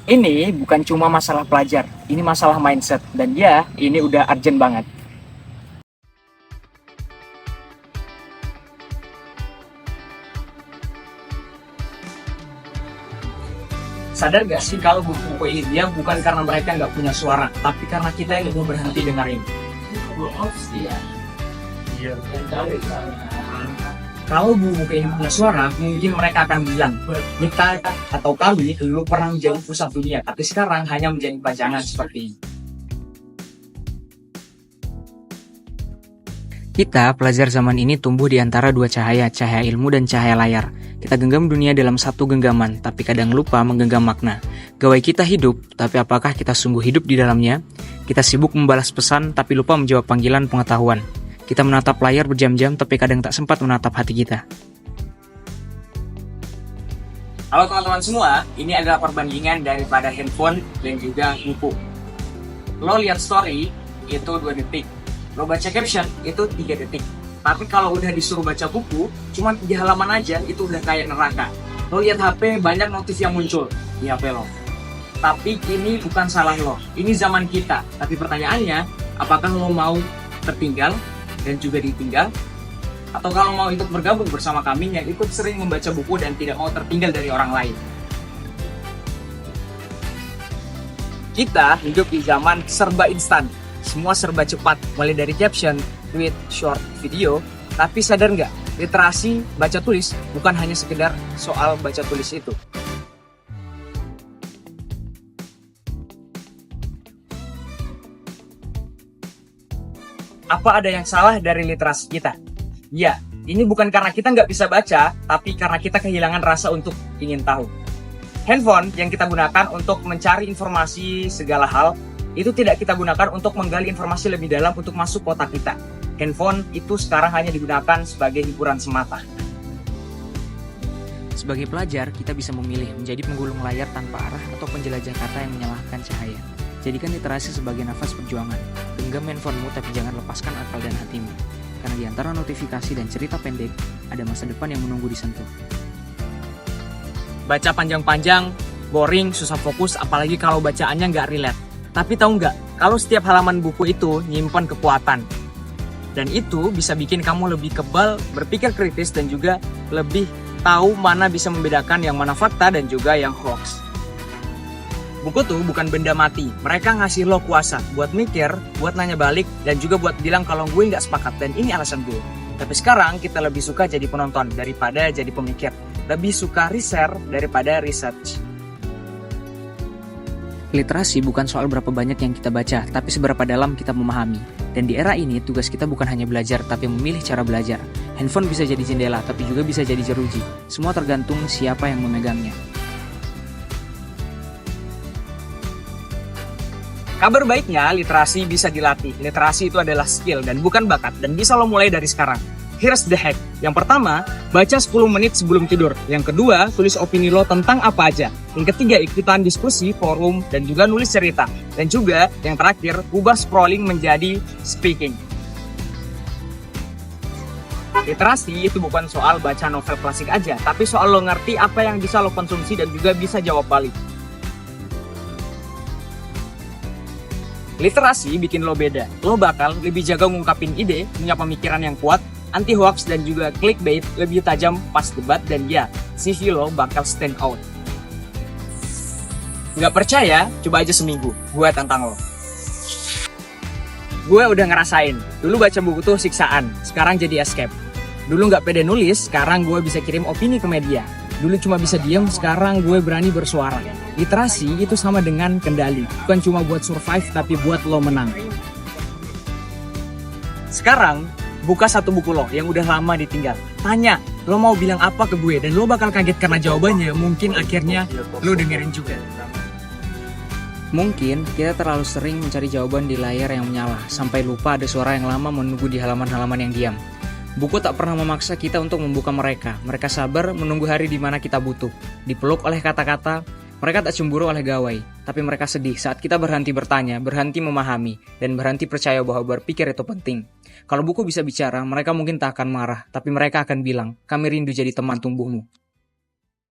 Ini bukan cuma masalah pelajar, ini masalah mindset. Dan ya, ini udah urgent banget. Sadar gak sih kalau buku-buku ini dia bukan karena mereka nggak punya suara, tapi karena kita yang belum berhenti dengerin. Kalau buku ini punya suara, mungkin mereka akan bilang, kita atau kami dulu pernah menjadi pusat dunia, tapi sekarang hanya menjadi pajangan seperti ini. Kita, pelajar zaman ini tumbuh di antara dua cahaya, cahaya ilmu dan cahaya layar. Kita genggam dunia dalam satu genggaman, tapi kadang lupa menggenggam makna. Gawai kita hidup, tapi apakah kita sungguh hidup di dalamnya? Kita sibuk membalas pesan, tapi lupa menjawab panggilan pengetahuan. Kita menatap layar berjam-jam, tapi kadang tak sempat menatap hati kita. Halo teman-teman semua, ini adalah perbandingan daripada handphone dan juga buku. Lo lihat story, itu 2 detik. Lo baca caption, itu 3 detik. Tapi kalau udah disuruh baca buku, cuma 3 halaman aja, itu udah kayak neraka. Lo lihat HP, banyak notif yang muncul di HP lo. Tapi ini bukan salah lo, ini zaman kita. Tapi pertanyaannya, apakah lo mau tertinggal dan juga ditinggal? Atau kalau mau ikut bergabung bersama kami yang ikut sering membaca buku dan tidak mau tertinggal dari orang lain? Kita hidup di zaman serba instan. Semua serba cepat, mulai dari caption, tweet, short, video. Tapi sadar nggak, literasi baca tulis bukan hanya sekedar soal baca tulis itu. Apa ada yang salah dari literasi kita? Ya, ini bukan karena kita nggak bisa baca, tapi karena kita kehilangan rasa untuk ingin tahu. Handphone yang kita gunakan untuk mencari informasi segala hal, itu tidak kita gunakan untuk menggali informasi lebih dalam untuk masuk otak kita. Handphone itu sekarang hanya digunakan sebagai hiburan semata. Sebagai pelajar, kita bisa memilih menjadi penggulung layar tanpa arah atau penjelajah kata yang menyalahkan cahaya. Jadikan literasi sebagai nafas perjuangan. Genggam handphonemu tapi jangan lepaskan akal dan hatimu. Karena di antara notifikasi dan cerita pendek, ada masa depan yang menunggu disentuh. Baca panjang-panjang, boring, susah fokus, apalagi kalau bacaannya nggak relate. Tapi tahu nggak, kalau setiap halaman buku itu nyimpan kekuatan. Dan itu bisa bikin kamu lebih kebal, berpikir kritis, dan juga lebih tahu mana bisa membedakan yang mana fakta dan juga yang hoax. Buku tuh bukan benda mati, mereka ngasih lo kuasa buat mikir, buat nanya balik, dan juga buat bilang kalau gue nggak sepakat, dan ini alasan gue. Tapi sekarang kita lebih suka jadi penonton daripada jadi pemikir. Lebih suka research daripada research. Literasi bukan soal berapa banyak yang kita baca, tapi seberapa dalam kita memahami. Dan di era ini, tugas kita bukan hanya belajar, tapi memilih cara belajar. Handphone bisa jadi jendela, tapi juga bisa jadi jeruji. Semua tergantung siapa yang memegangnya. Kabar baiknya, literasi bisa dilatih. Literasi itu adalah skill dan bukan bakat, dan bisa lo mulai dari sekarang. Here's the hack. Yang pertama, baca 10 menit sebelum tidur. Yang kedua, tulis opini lo tentang apa aja. Yang ketiga, ikutan diskusi, forum, dan juga nulis cerita. Dan juga, yang terakhir, ubah scrolling menjadi speaking. Literasi itu bukan soal baca novel klasik aja, tapi soal lo ngerti apa yang bisa lo konsumsi dan juga bisa jawab balik. Literasi bikin lo beda. Lo bakal lebih jaga ngungkapin ide, punya pemikiran yang kuat, anti hoax dan juga clickbait, lebih tajam pas debat, dan ya, CV lo bakal stand out. Nggak percaya? Coba aja seminggu. Gue tantang lo. Gue udah ngerasain. Dulu baca buku tuh siksaan, sekarang jadi escape. Dulu nggak pede nulis, sekarang gue bisa kirim opini ke media. Dulu cuma bisa diem, sekarang gue berani bersuara. Literasi itu sama dengan kendali. Bukan cuma buat survive, tapi buat lo menang. Sekarang, buka satu buku lo yang udah lama ditinggal. Tanya, lo mau bilang apa ke gue? Dan lo bakal kaget karena jawabannya. Mungkin akhirnya lo dengerin juga. Mungkin kita terlalu sering mencari jawaban di layar yang menyala, sampai lupa ada suara yang lama menunggu di halaman-halaman yang diam. Buku tak pernah memaksa kita untuk membuka mereka. Mereka sabar menunggu hari di mana kita butuh. Dipeluk oleh kata-kata, mereka tak cemburu oleh gawai. Tapi mereka sedih saat kita berhenti bertanya, berhenti memahami, dan berhenti percaya bahwa berpikir itu penting. Kalau buku bisa bicara, mereka mungkin tak akan marah, tapi mereka akan bilang, kami rindu jadi teman tumbuhmu.